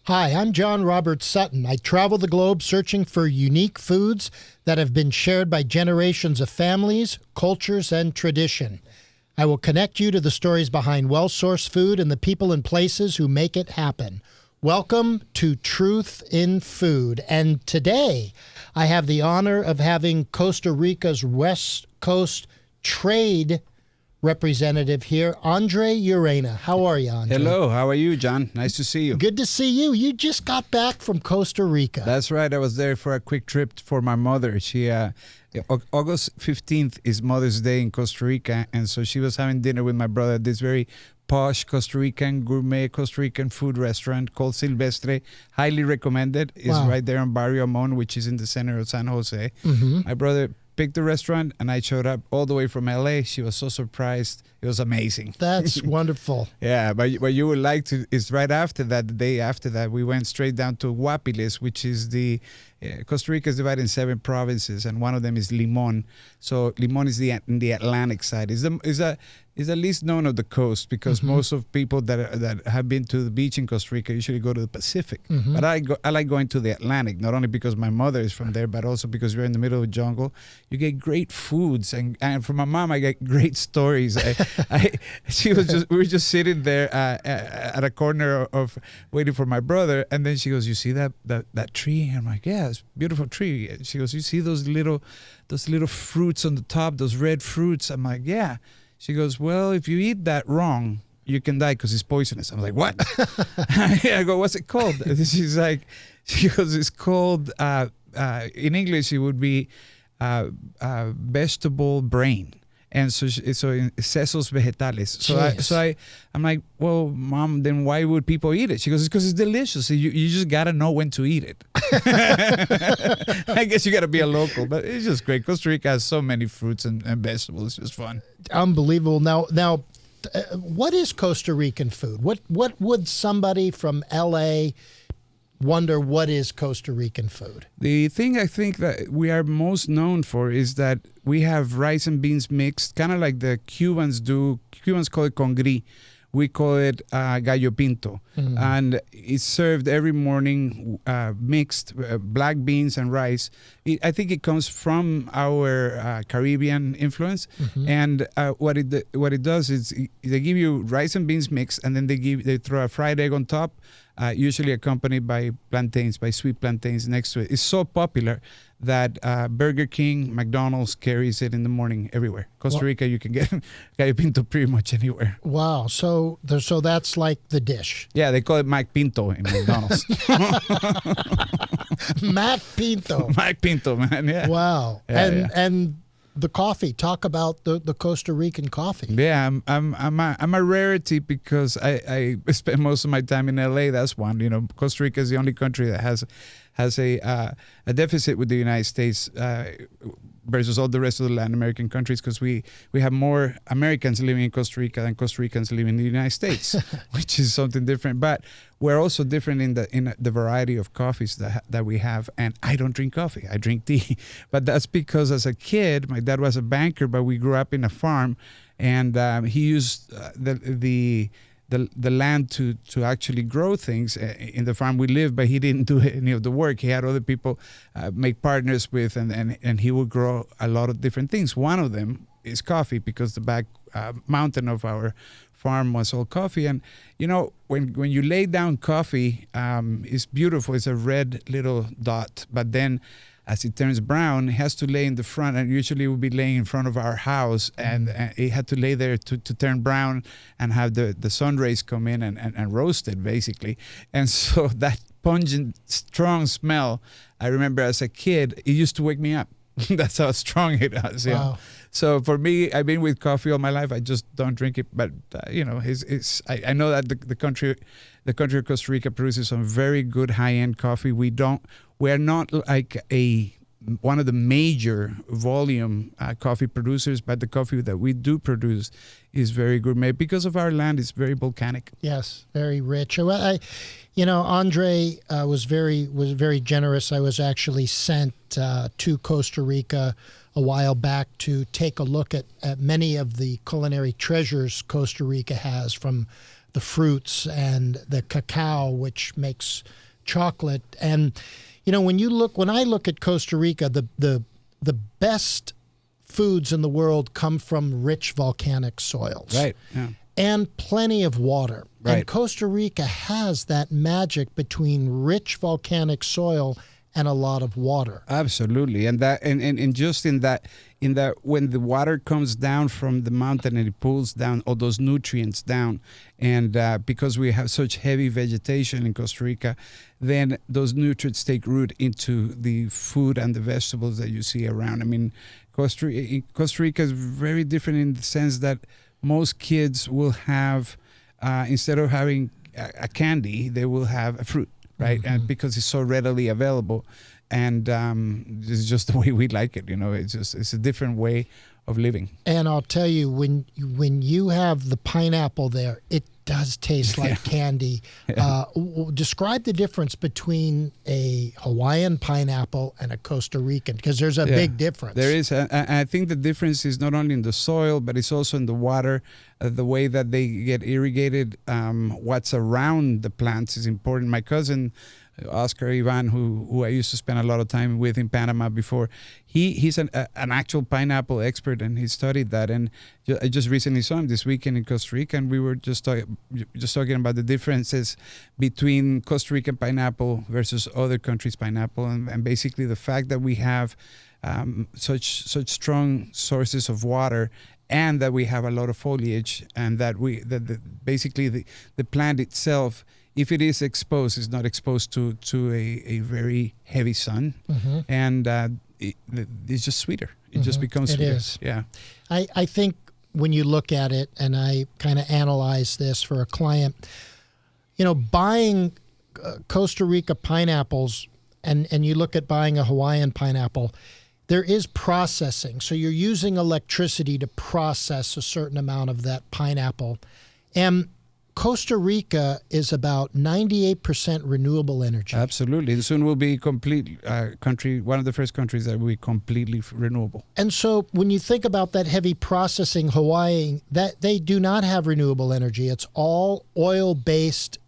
Hi, I'm John Robert Sutton. I travel the globe searching for unique foods that have been shared by generations of families, cultures, and tradition. I will connect you to the stories behind well-sourced food and the people and places who make it happen. Welcome to Truth in Food. And today, I have the honor of having Costa Rica's West Coast Trade representative here, Andre Urena. How are you, Andre? Hello, how are you, John? Nice to see you. Good to see you. You just got back from Costa Rica. That's right. I was there for a quick trip for my mother. August 15th is Mother's Day in Costa Rica, and so she was having dinner with my brother at this very posh Costa Rican, gourmet Costa Rican food restaurant called Silvestre. Highly recommended. It's right there on Barrio Amon, which is in the center of San Jose. Mm-hmm. My brother picked the restaurant, and I showed up all the way from LA. She was so surprised. It was amazing. That's wonderful. Yeah, but what you would like to is right after that, the day after that, we went straight down to Guapiles, which is Costa Rica is divided in 7 provinces, and one of them is Limon. So Limon is in the Atlantic side. Is the least known of the coast because most of people that have been to the beach in Costa Rica usually go to the Pacific. Mm-hmm. But I like going to the Atlantic, not only because my mother is from there, but also because you're in the middle of the jungle. You get great foods, and from my mom I get great stories. We were just sitting there at a corner of waiting for my brother, and then she goes, "You see that tree?" And I'm like, "Yeah, it's a beautiful tree." And she goes, "You see those little fruits on the top, those red fruits?" I'm like, "Yeah." She goes, "Well, if you eat that wrong, you can die because it's poisonous." I'm like, "What?" I go, "What's it called?" She goes, "It's called, in English, it would be vegetable brain." And so in sesos vegetales. I'm like, "Well, Mom, then why would people eat it?" She goes, "It's because it's delicious. You just got to know when to eat it." I guess you got to be a local, but it's just great. Costa Rica has so many fruits and vegetables. It's just fun. Unbelievable. Now, what is Costa Rican food? What would somebody from LA wonder what is Costa Rican food? The thing I think that we are most known for is that we have rice and beans mixed, kind of like the Cubans do. Cubans call it congri. We call it gallo pinto. Mm-hmm. And it's served every morning mixed, black beans and rice. I think it comes from our Caribbean influence. Mm-hmm. And what it does is they give you rice and beans mixed, and then they throw a fried egg on top, usually accompanied by plantains, by sweet plantains next to it. It's so popular that Burger King, McDonald's carries it in the morning everywhere. Costa Rica, you can get gallo pinto pretty much anywhere. Wow. So that's like the dish. Yeah, they call it Mac Pinto in McDonald's. Mac Pinto. Mac Pinto, man. Yeah. Wow. Yeah, and the coffee. Talk about the Costa Rican coffee. Yeah, I'm a rarity because I spend most of my time in LA. That's one. Costa Rica is the only country that has a deficit with the United States versus all the rest of the Latin American countries, because we have more Americans living in Costa Rica than Costa Ricans living in the United States, which is something different. But we're also different in the variety of coffees that we have. And I don't drink coffee; I drink tea. But that's because as a kid, my dad was a banker, but we grew up in a farm, and he used the land to actually grow things in the farm we lived, but he didn't do any of the work. He had other people make partners with, and he would grow a lot of different things. One of them is coffee, because the back mountain of our farm was all coffee. And when you lay down coffee, it's beautiful. It's a red little dot, but then as it turns brown, it has to lay in the front, and usually it would be laying in front of our house, and it had to lay there to turn brown and have the sun rays come in and roast it, basically. And so that pungent, strong smell, I remember as a kid, it used to wake me up. That's how strong it is. Wow. So for me, I've been with coffee all my life. I just don't drink it, but I know that the country of Costa Rica produces some very good high-end coffee. We're not like one of the major volume coffee producers, but the coffee that we do produce is very gourmet because of our land. It's very volcanic. Yes, very rich. Andre was very generous. I was actually sent to Costa Rica a while back to take a look at many of the culinary treasures Costa Rica has, from the fruits and the cacao, which makes chocolate. And when I look at Costa Rica, the best foods in the world come from rich volcanic soils. Right. Yeah. And plenty of water. Right. And Costa Rica has that magic between rich volcanic soil and a lot of water. Absolutely. And that and just in that when the water comes down from the mountain and it pulls down all those nutrients down, and because we have such heavy vegetation in Costa Rica, then those nutrients take root into the food and the vegetables that you see around. I mean, Costa Rica is very different in the sense that most kids will have, instead of having a candy, they will have a fruit, right? Mm-hmm. And because it's so readily available, and it's just the way we like it. It's a different way of living. And I'll tell you, when you have the pineapple there, it does taste like candy. Yeah. Describe the difference between a Hawaiian pineapple and a Costa Rican, because there's a big difference. There is. I think the difference is not only in the soil, but it's also in the water, the way that they get irrigated. What's around the plants is important. My cousin, Oscar Ivan, who I used to spend a lot of time with in Panama before, he's an actual pineapple expert, and he studied that. And I just recently saw him this weekend in Costa Rica, and we were just talking about the differences between Costa Rican pineapple versus other countries' pineapple, and basically the fact that we have such strong sources of water, and that we have a lot of foliage, and that basically the plant itself, if it is exposed, is not exposed to a very heavy sun, Mm-hmm. and it's just sweeter. It just becomes It sweeter. is. Yeah. I think when you look at it, and I kind of analyze this for a client, buying Costa Rica pineapples, and you look at buying a Hawaiian pineapple, there is processing. So you're using electricity to process a certain amount of that pineapple. And Costa Rica is about 98% renewable energy. Absolutely. Soon we'll be complete country, one of the first countries that will be completely renewable. And so when you think about that heavy processing, Hawaii, that they do not have renewable energy. It's all oil-based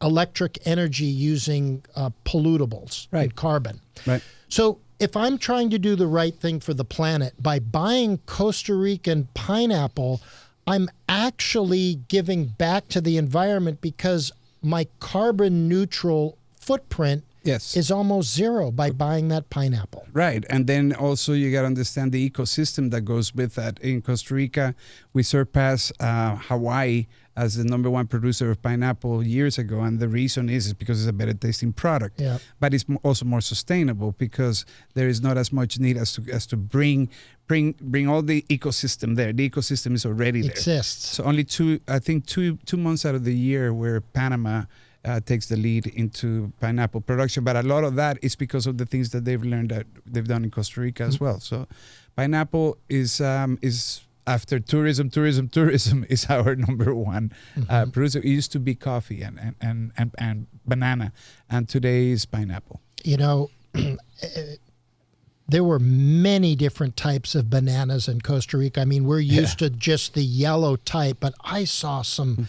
electric energy using pollutables, Right. and carbon. Right. So if I'm trying to do the right thing for the planet by buying Costa Rican pineapple, I'm actually giving back to the environment, because my carbon neutral footprint Yes. is almost zero by buying that pineapple. Right. And then also you got to understand the ecosystem that goes with that. In Costa Rica, we surpassed Hawaii as the number one producer of pineapple years ago. And the reason is because it's a better tasting product. Yeah. But it's also more sustainable, because there is not as much need as to bring all the ecosystem there. The ecosystem is already there. Exists. So only two months out of the year where Panama takes the lead into pineapple production, but a lot of that is because of the things that they've learned that they've done in Costa Rica as well. So, pineapple is after tourism is our number one producer. It used to be coffee and banana, and today is pineapple. There were many different types of bananas in Costa Rica. I mean, we're used to just the yellow type, but I saw some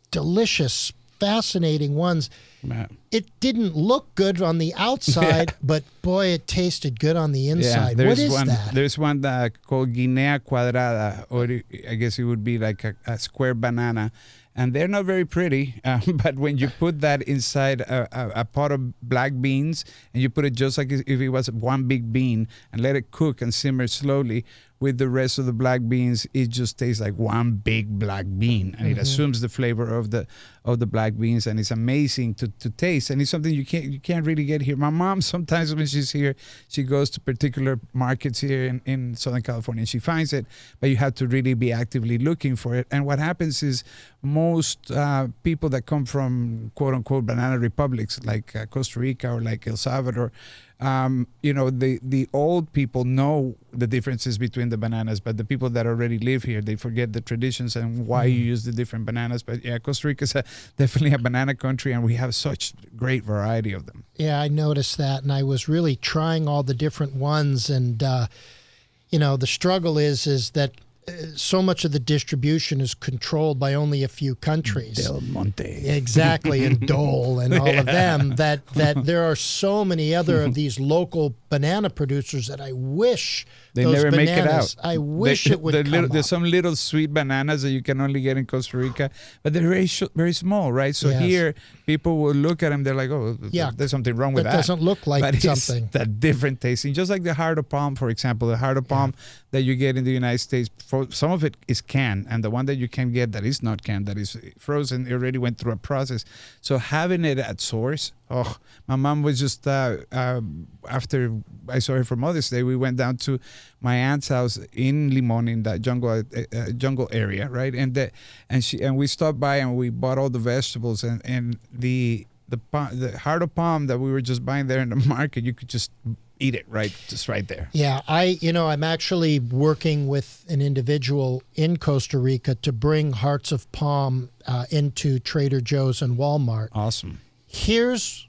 delicious, fascinating ones. Man. It didn't look good on the outside, but boy, it tasted good on the inside. What is that? There's one called Guinea Cuadrada, or I guess it would be like a square banana. And they're not very pretty, but when you put that inside a pot of black beans, and you put it just like if it was one big bean, and let it cook and simmer slowly with the rest of the black beans, it just tastes like one big black bean, and it assumes the flavor of the black beans, and it's amazing to taste. And it's something you can't really get here. My mom, sometimes when she's here, she goes to particular markets here in Southern California, and she finds it, but you have to really be actively looking for it. And what happens is most people that come from quote unquote banana republics like Costa Rica or like El Salvador, the old people know the differences between the bananas, but the people that already live here, they forget the traditions and why you use the different bananas. But yeah, Costa Rica is definitely a banana country, and we have such great variety of them. Yeah, I noticed that, and I was really trying all the different ones, and the struggle is that so much of the distribution is controlled by only a few countries. Del Monte. Exactly, and Dole and all of them, that there are so many other of these local banana producers that I wish They those never bananas, make it out. I wish it would come There's up. some little sweet bananas that you can only get in Costa Rica, but they're very small, right? So Yes. here, people will look at them. They're like, "Oh, Yuck. there's something wrong with That that." doesn't look like but something. It's that different tasting, just like the heart of palm, for example. The heart of palm that you get in the United States, some of it is canned, and the one that you can get that is not canned, that is frozen, it already went through a process. So having it at source. Oh, my mom was just after I saw her for Mother's Day, we went down to my aunt's house in Limon in that jungle area, right? And we stopped by and we bought all the vegetables and the heart of palm that we were just buying there in the market. You could just eat it just right there. Yeah, I'm actually working with an individual in Costa Rica to bring hearts of palm into Trader Joe's and Walmart. Awesome. Here's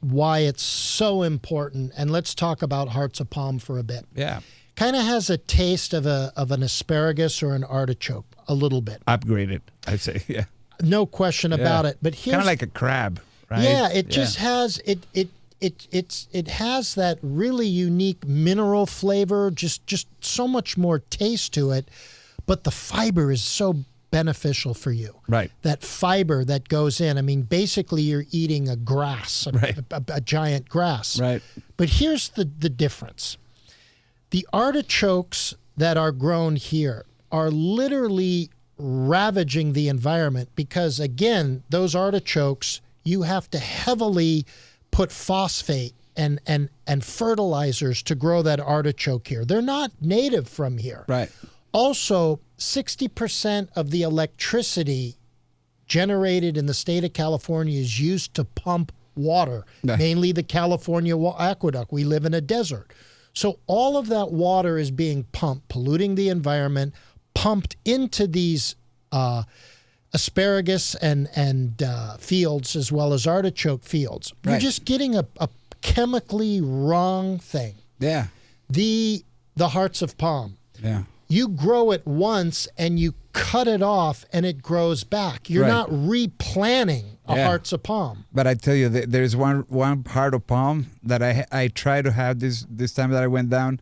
why it's so important, and let's talk about hearts of palm for a bit. Yeah. Kind of has a taste of an asparagus or an artichoke, a little bit. Upgraded, I'd say. Yeah. No question about it. But here's kind of like a crab, right? Yeah, it just has it has that really unique mineral flavor, just so much more taste to it. But the fiber is so beneficial for you. Right. That fiber that goes in. I mean, basically you're eating a grass, a giant grass. Right. But here's the difference. The artichokes that are grown here are literally ravaging the environment because, again, those artichokes, you have to heavily put phosphate and fertilizers to grow that artichoke here. They're not native from here. Right. Also, 60% of the electricity generated in the state of California is used to pump water, mainly the California aqueduct. We live in a desert. So all of that water is being pumped, polluting the environment, pumped into these asparagus and fields as well as artichoke fields. You're Right. just getting a chemically wrong thing. Yeah. The hearts of palm. Yeah. You grow it once and you cut it off and it grows back. You're Right. not replanting a Yeah. hearts of palm. But I tell you, there's one heart of palm that I tried to have this time that I went down,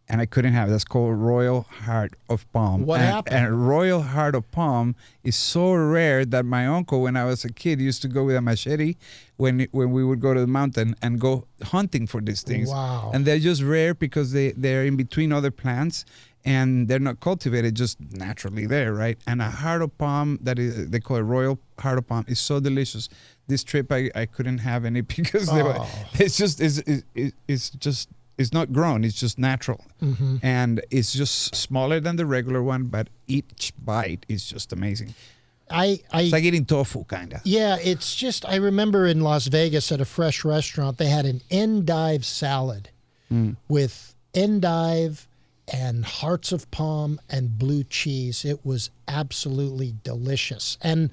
and I couldn't have. That's called Royal Heart of Palm. What happened? And Royal Heart of Palm is so rare that my uncle, when I was a kid, used to go with a machete when we would go to the mountain and go hunting for these things. Wow. And they're just rare because they're in between other plants. And they're not cultivated, just naturally there, right? And a heart of palm they call it Royal Heart of Palm is so delicious. This trip I couldn't have any because it's not grown. It's just natural, and it's just smaller than the regular one. But each bite is just amazing. It's like eating tofu, kind of. Yeah, it's just, I remember in Las Vegas at a fresh restaurant, they had an endive salad with endive and hearts of palm and blue cheese. It was absolutely delicious. And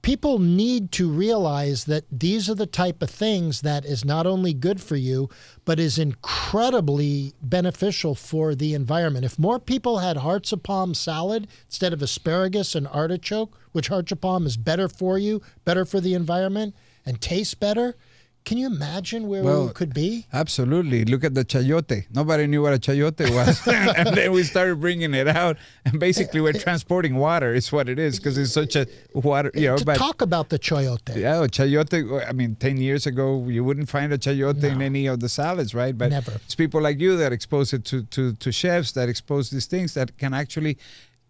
people need to realize that these are the type of things that is not only good for you, but is incredibly beneficial for the environment. If more people had hearts of palm salad instead of asparagus and artichoke, which hearts of palm is better for you, better for the environment, and tastes better, can you imagine where we could be? Absolutely. Look at the chayote. Nobody knew what a chayote was. And then we started bringing it out. And basically, we're transporting water is what it is because it's such a water, Talk about the chayote. Yeah, chayote, I mean, 10 years ago, you wouldn't find a chayote in any of the salads, right? But Never. It's people like you that expose it to chefs that expose these things that can actually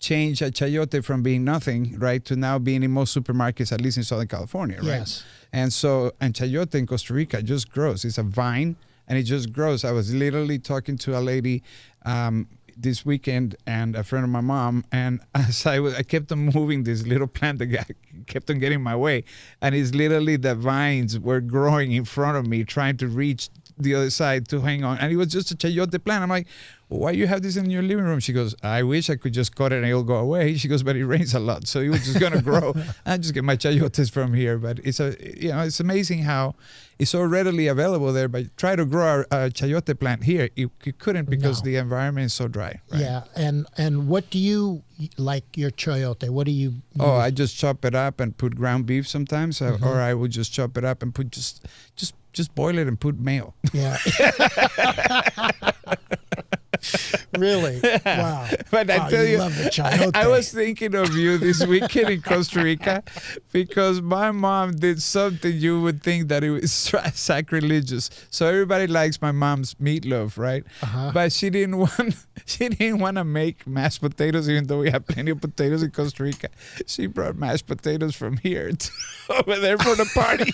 change a chayote from being nothing, right, to now being in most supermarkets, at least in Southern California, right? Yes. And chayote in Costa Rica just grows. It's a vine, and it just grows. I was literally talking to a lady this weekend and a friend of my mom, and as I kept on moving this little plant that kept on getting my way, and it's literally the vines were growing in front of me, trying to reach the other side to hang on, and it was just a chayote plant. I'm like, why you have this in your living room? She goes, I wish I could just cut it and it'll go away. She goes, but it rains a lot, so it was just gonna grow. I just get my chayotes from here. But it's amazing how it's so readily available there. But try to grow a chayote plant here, you couldn't because the environment is so dry. Right? Yeah, and what do you like your chayote? What do you? Oh, I just chop it up and put ground beef sometimes, or I would just chop it up and put just boil it and put mayo. Yeah. Really? Wow. But I tell you, love the chayote. I was thinking of you this weekend in Costa Rica because my mom did something you would think that it was sacrilegious. So everybody likes my mom's meatloaf, right? But she didn't want to make mashed potatoes, even though we have plenty of potatoes in Costa Rica. She brought mashed potatoes from here over there for the party.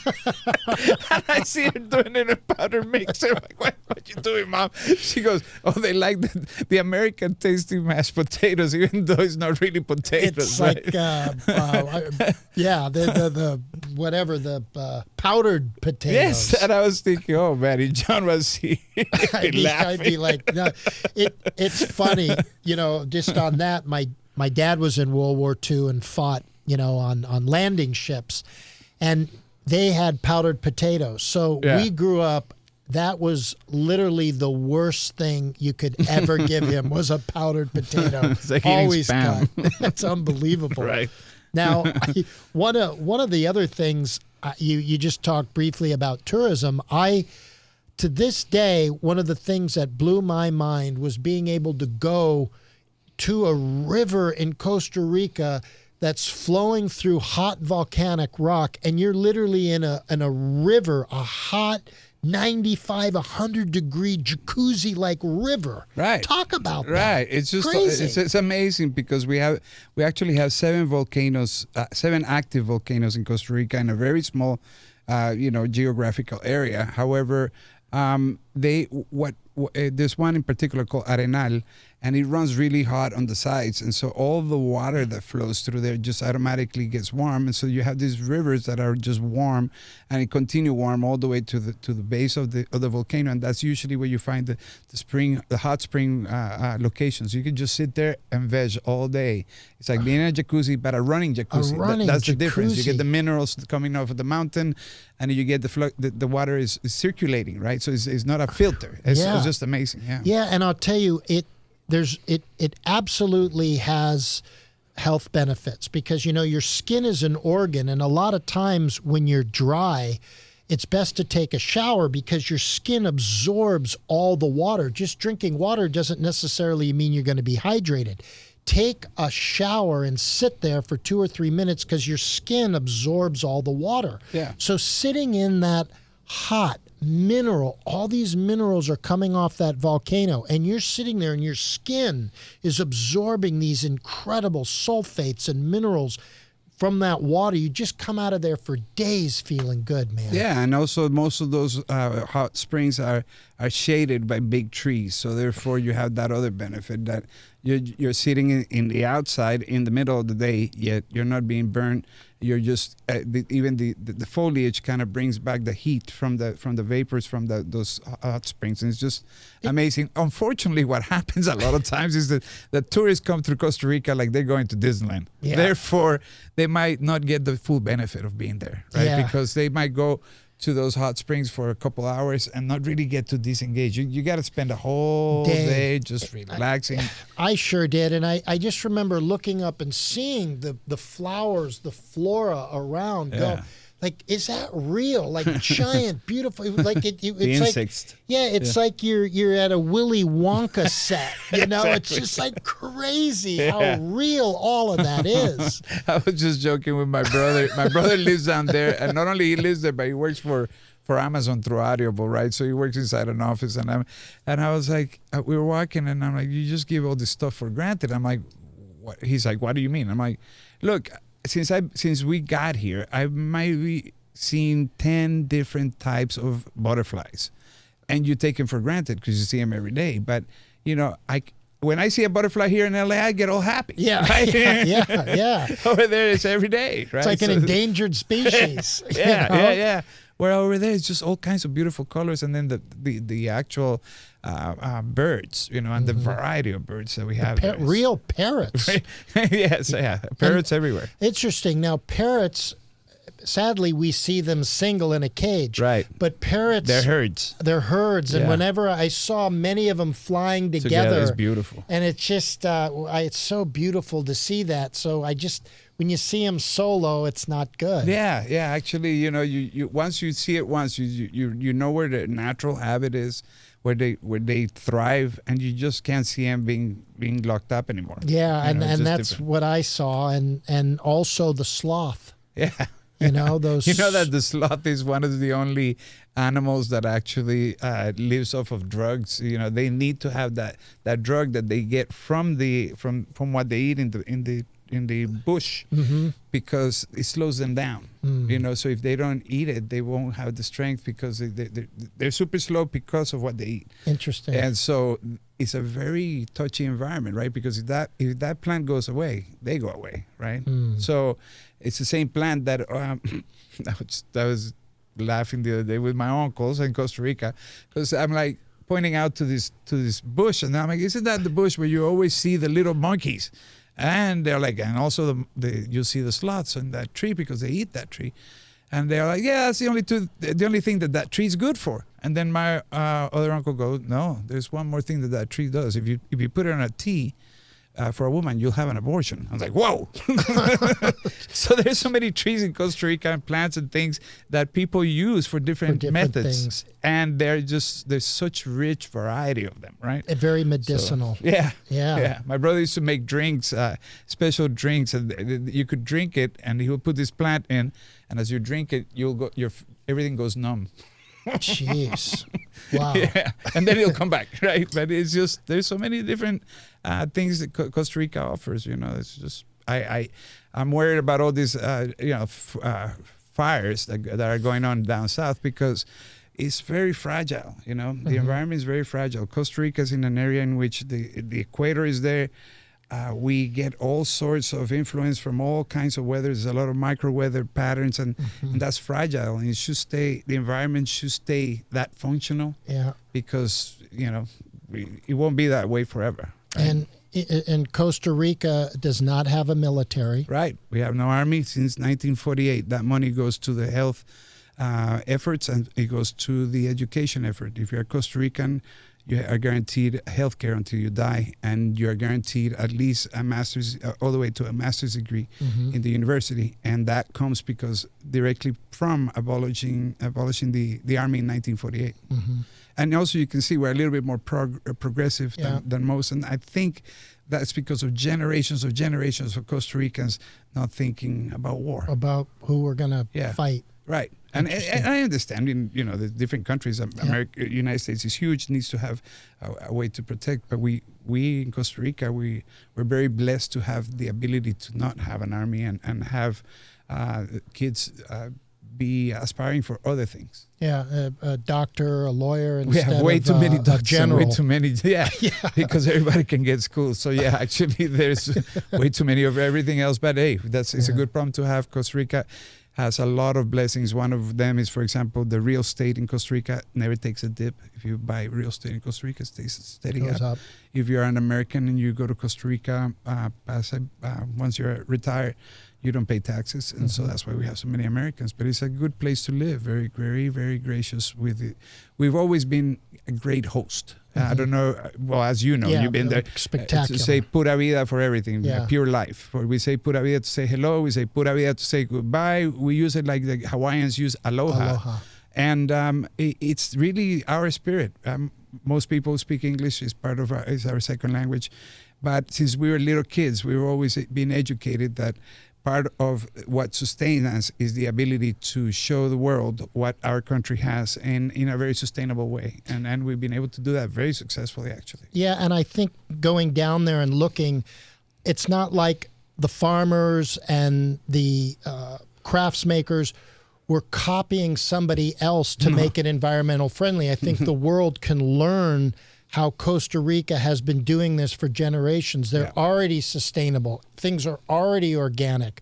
And I see her doing it in a powder mix. I'm like, what you doing, Mom? She goes, oh, they like the American tasty mashed potatoes, even though it's not really potatoes. It's right? The whatever, the powdered potatoes. Yes, and I was thinking, oh man, if John was here, I'd be like, no. It's funny, just on that. My dad was in World War II and fought, on landing ships, and they had powdered potatoes. So we grew up. That was literally the worst thing you could ever give him was a powdered potato. Like always cut. That's unbelievable. Right. Now, one of the other things you just talked briefly about tourism. To this day, one of the things that blew my mind was being able to go to a river in Costa Rica that's flowing through hot volcanic rock, and you're literally in a river, a hot 95, 100-degree jacuzzi-like river. Right. Talk about that. Right. It's just crazy. It's amazing because we actually have 7 volcanoes, 7 active volcanoes in Costa Rica in a very small, geographical area. However, there's one in particular called Arenal, and it runs really hot on the sides, and so all the water that flows through there just automatically gets warm, and so you have these rivers that are just warm, and it continue warm all the way to the base of the volcano, and that's usually where you find the hot spring locations. You can just sit there and veg all day. It's like being in a jacuzzi, but a running jacuzzi. That's the difference. You get the minerals coming off of the mountain, and you get the water is circulating, right? So it's not a filter. It's just amazing. Yeah. Yeah, and I'll tell you, it absolutely has health benefits because your skin is an organ, and a lot of times when you're dry, it's best to take a shower because your skin absorbs all the water. Just drinking water doesn't necessarily mean you're going to be hydrated. Take a shower and sit there for 2 or 3 minutes because your skin absorbs all the water. Yeah. So sitting in that hot all these minerals are coming off that volcano, and you're sitting there and your skin is absorbing these incredible sulfates and minerals from that water. You just come out of there for days feeling good, man. Yeah, and also most of those hot springs are shaded by big trees, so therefore you have that other benefit that you're sitting in the outside in the middle of the day, yet you're not being burned. You're just even the foliage kind of brings back the heat from the vapors from those hot springs, and it's just amazing. Unfortunately, what happens a lot of times is that the tourists come through Costa Rica like they're going to Disneyland. Yeah. Therefore, they might not get the full benefit of being there, right? Yeah. Because they might go to those hot springs for a couple hours and not really get to disengage. You got to spend a whole day just relaxing. I sure did, and I just remember looking up and seeing the flowers, the flora around go. Like, is that real? Like giant, beautiful. Like it's insects. Like, it's like you're at a Willy Wonka set. Exactly. It's just like crazy how real all of that is. I was just joking with my brother. My brother lives down there, and not only he lives there, but he works for Amazon through Audible, right? So he works inside an office, and I was like, we were walking, and I'm like, you just give all this stuff for granted. I'm like, what? He's like, what do you mean? I'm like, look. Since we got here, I might be seeing 10 different types of butterflies, and you take them for granted because you see them every day. But when I see a butterfly here in LA, I get all happy. Yeah, right? yeah. Over there, it's every day, right? It's like an endangered species. Yeah. Where over there, it's just all kinds of beautiful colors, and then the actual birds, and the variety of birds that we have. Real parrots. Yes, parrots everywhere. Interesting. Now, parrots, sadly, we see them single in a cage. Right. But parrots... They're herds. They're herds. And whenever I saw many of them flying together... It's beautiful. And it's just... it's so beautiful to see that. So when you see them solo, it's not good. Yeah. Actually, you once you see it once, you know where their natural habit is, where they thrive, and you just can't see them being locked up anymore. Yeah, and that's different. What I saw, and also the sloth. Yeah. Those. That the sloth is one of the only animals that actually lives off of drugs. They need to have that drug that they get from what they eat in the bush, because it slows them down. So if they don't eat it, they won't have the strength, because they're super slow because of what they eat. Interesting. And so it's a very touchy environment, right? Because if that plant goes away, they go away, right? So it's the same plant that I was laughing the other day with my uncles in Costa Rica, because I'm like pointing out to this bush, and I'm like, isn't that the bush where you always see the little monkeys? And they're like, and also you see the sloths in that tree because they eat that tree. And they're like, yeah, that's the only thing that tree's good for. And then my other uncle goes, no, there's one more thing that tree does. If you put it on a tea for a woman, you'll have an abortion. I was like, whoa. So there's so many trees in Costa Rica and plants and things that people use for different methods. Things. And there's such rich variety of them, right? Very medicinal. So, yeah. My brother used to make drinks, special drinks, and you could drink it, and he would put this plant in, and as you drink it, everything goes numb. Jeez. Wow. Yeah. And then it'll come back, right? But it's just, there's so many different things that Costa Rica offers. It's just, I'm worried about all these fires that are going on down south, because it's very fragile. The environment is very fragile. Costa Rica is in an area in which the equator is there. We get all sorts of influence from all kinds of weather. There's a lot of micro weather patterns, and that's fragile. And the environment should stay that functional. Yeah. Because it won't be that way forever. Right? And Costa Rica does not have a military. Right. We have no army since 1948. That money goes to the health efforts, and it goes to the education effort. If you're a Costa Rican, you are guaranteed health care until you die, and you are guaranteed at least a master's, all the way to a master's degree in the university. And that comes directly from abolishing the army in 1948. And also you can see we're a little bit more progressive than most. And I think that's because of generations of Costa Ricans not thinking about war. About who we're going to fight. Right. And I understand, the different countries, United States is huge, needs to have a way to protect. But we in Costa Rica, we're very blessed to have the ability to not have an army and have kids be aspiring for other things. Yeah, a doctor, a lawyer, we have way too many doctors, way too many, because everybody can get school. So actually there's way too many of everything else. But hey, it's a good problem to have. Costa Rica has a lot of blessings. One of them is, for example, the real estate in Costa Rica never takes a dip. If you buy real estate in Costa Rica, it stays steady up. If you're an American and you go to Costa Rica, once you're retired, you don't pay taxes, and so that's why we have so many Americans. But it's a good place to live. Very, very, very gracious with it. We've always been a great host. I don't know. Well, as you know, you've been there. Spectacular. To say pura vida for everything, pure life. Or we say pura vida to say hello. We say pura vida to say goodbye. We use it like the Hawaiians use aloha. And it's really our spirit. Most people speak English. It's our second language. But since we were little kids, we were always being educated that part of what sustains us is the ability to show the world what our country has in a very sustainable way. And we've been able to do that very successfully, actually. Yeah, and I think going down there and looking, it's not like the farmers and the craftsmakers were copying somebody else to make it environmental friendly. I think the world can learn how Costa Rica has been doing this for generations. They're already sustainable. Things are already organic.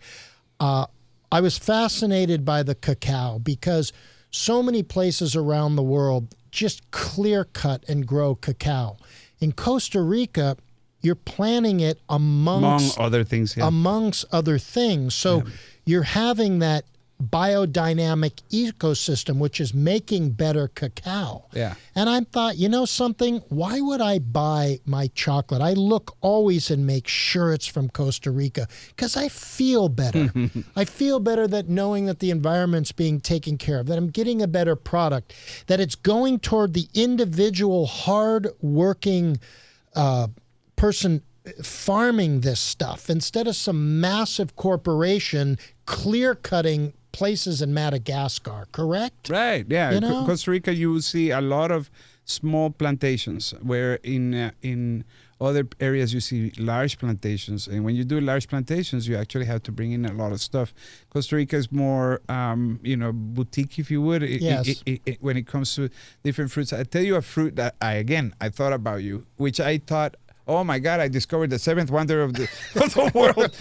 I was fascinated by the cacao because so many places around the world, just clear cut and grow cacao. In Costa Rica, you're planting it amongst other things. Yeah. amongst other things. So you're having that biodynamic ecosystem, which is making better cacao. Yeah. And I thought, you know something? Why would I buy my chocolate? I look always and make sure it's from Costa Rica because I feel better. I feel better that knowing that the environment's being taken care of, that I'm getting a better product, that it's going toward the individual hard-working person farming this stuff instead of some massive corporation clear-cutting places in Madagascar, correct? Right, yeah. You know? Costa Rica, you will see a lot of small plantations, where in other areas you see large plantations. And when you do large plantations, you actually have to bring in a lot of stuff. Costa Rica is more, boutique, if you would, Yes. when it comes to different fruits. I tell you a fruit that I thought about you, which I thought, oh my God, I discovered the seventh wonder of the world.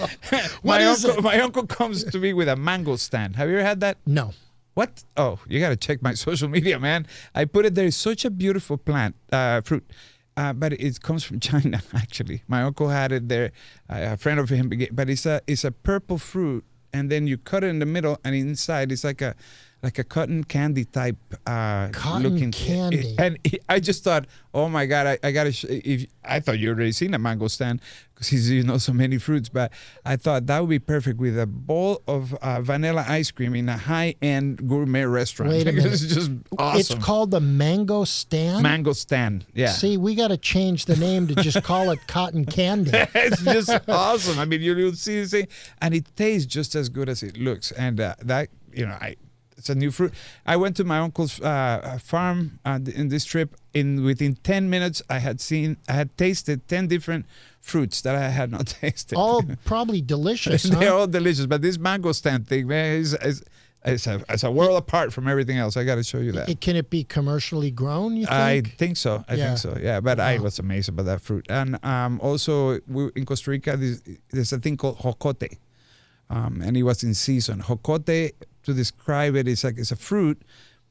My uncle comes to me with a mango stand. Have you ever had that? No. What? Oh, you got to check my social media, man. I put it there. It's such a beautiful fruit. But it comes from China, actually. My uncle had it there. A friend of him, but it's a purple fruit, and then you cut it in the middle, and inside it's like a cotton candy type looking candy. And I just thought, oh my God, I gotta. I thought you already seen a mango stand because you know so many fruits, but I thought that would be perfect with a bowl of vanilla ice cream in a high-end gourmet restaurant. Wait a minute. It's just awesome. It's called the mango stand? Mango stand, yeah. See, we got to change the name to just call it cotton candy. It's just awesome. I mean, you'll see this thing, and it tastes just as good as it looks. And it's a new fruit. I went to my uncle's farm in this trip. Within 10 minutes, I had tasted 10 different fruits that I had not tasted. All probably delicious, They're huh? all delicious, but this mango stand thing, man, is a world apart from everything else. I got to show you that. Can it be commercially grown, you think? I think so. I think so. Yeah, but I Wow. was amazed about that fruit. And also, in Costa Rica, there's a thing called jocote, and it was in season. Jocote, to describe it, it's a fruit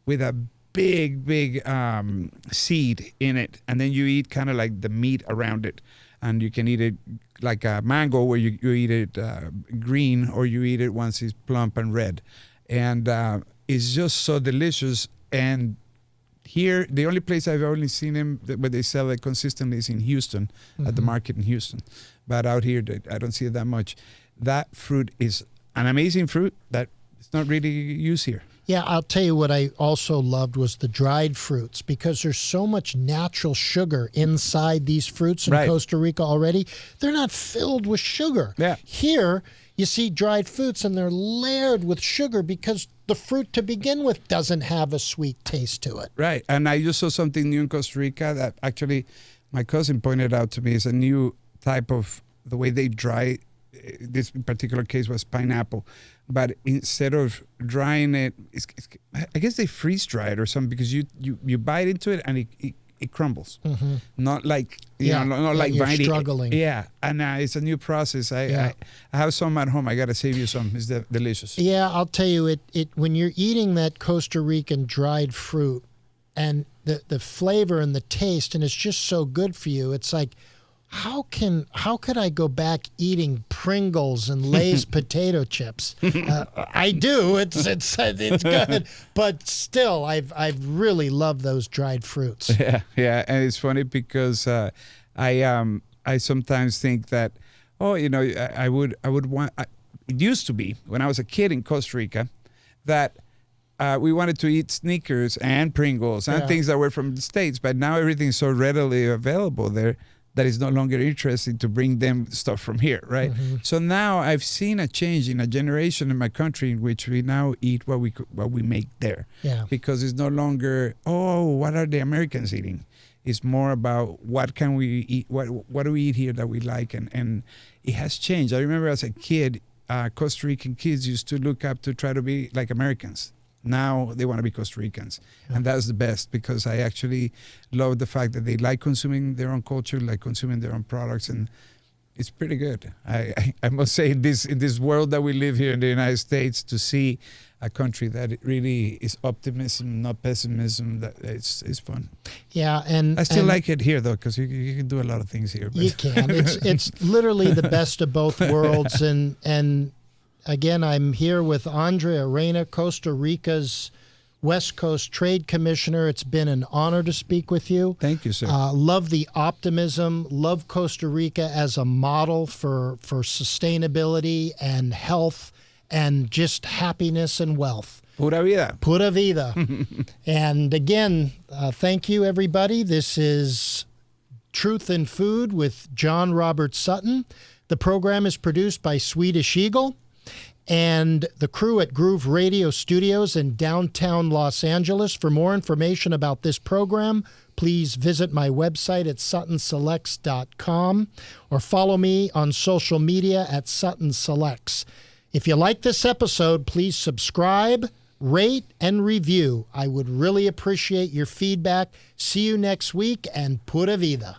with a big seed in it, and then you eat kind of like the meat around it, and you can eat it like a mango, where you eat it green, or you eat it once it's plump and red, and it's just so delicious. And here, the only place I've only seen them where they sell it consistently is in Houston, at the market in Houston, but out here I don't see it that much. That fruit is an amazing fruit that it's not really used here. Yeah, I'll tell you what I also loved was the dried fruits, because there's so much natural sugar inside these fruits in Right. Costa Rica already. They're not filled with sugar. Yeah. Here, you see dried fruits and they're layered with sugar because the fruit to begin with doesn't have a sweet taste to it. Right. And I just saw something new in Costa Rica that actually my cousin pointed out to me is a new type of the way they dry. This particular case was pineapple, but instead of drying it, I guess they freeze dry it or something, because you bite into it and it crumbles. Mm-hmm. Not like You're biting. struggling. Yeah, and it's a new process. I have some at home. I got to save you some. It's delicious. Yeah, I'll tell you, it when you're eating that Costa Rican dried fruit and the flavor and the taste, and it's just so good for you, it's like, how could I go back eating Pringles and Lay's potato chips? I do. It's good, but still, I've really loved those dried fruits. Yeah, and it's funny because I sometimes think that, I would want. It used to be when I was a kid in Costa Rica that we wanted to eat Snickers and Pringles and things that were from the States, but now everything's so readily available there that it's no longer interesting to bring them stuff from here, right? Mm-hmm. So now I've seen a change in a generation in my country in which we now eat what we make there. Yeah. Because it's no longer, what are the Americans eating? It's more about what can we eat, what do we eat here that we like, and it has changed. I remember as a kid, Costa Rican kids used to look up to try to be like Americans. Now they want to be Costa Ricans. And that's the best, because I actually love the fact that they like consuming their own culture, like consuming their own products. And It's pretty good. I must say, in this world that we live here in the United States, to see a country that it really is optimism, not pessimism, that it's fun. Yeah, and I still like it here though, because you can do a lot of things here. But. You can. It's literally the best of both worlds. And again, I'm here with Andre Urena, Costa Rica's West Coast Trade Commissioner. It's been an honor to speak with you. Thank you, sir. Love the optimism. Love Costa Rica as a model for sustainability and health and just happiness and wealth. Pura vida. Pura vida. And again, thank you, everybody. This is Truth in Food with John Robert Sutton. The program is produced by Swedish Eagle and the crew at Groove Radio Studios in downtown Los Angeles. For more information about this program, please visit my website at suttonselects.com or follow me on social media at Sutton Selects. If you like this episode, please subscribe, rate, and review. I would really appreciate your feedback. See you next week, and pura vida.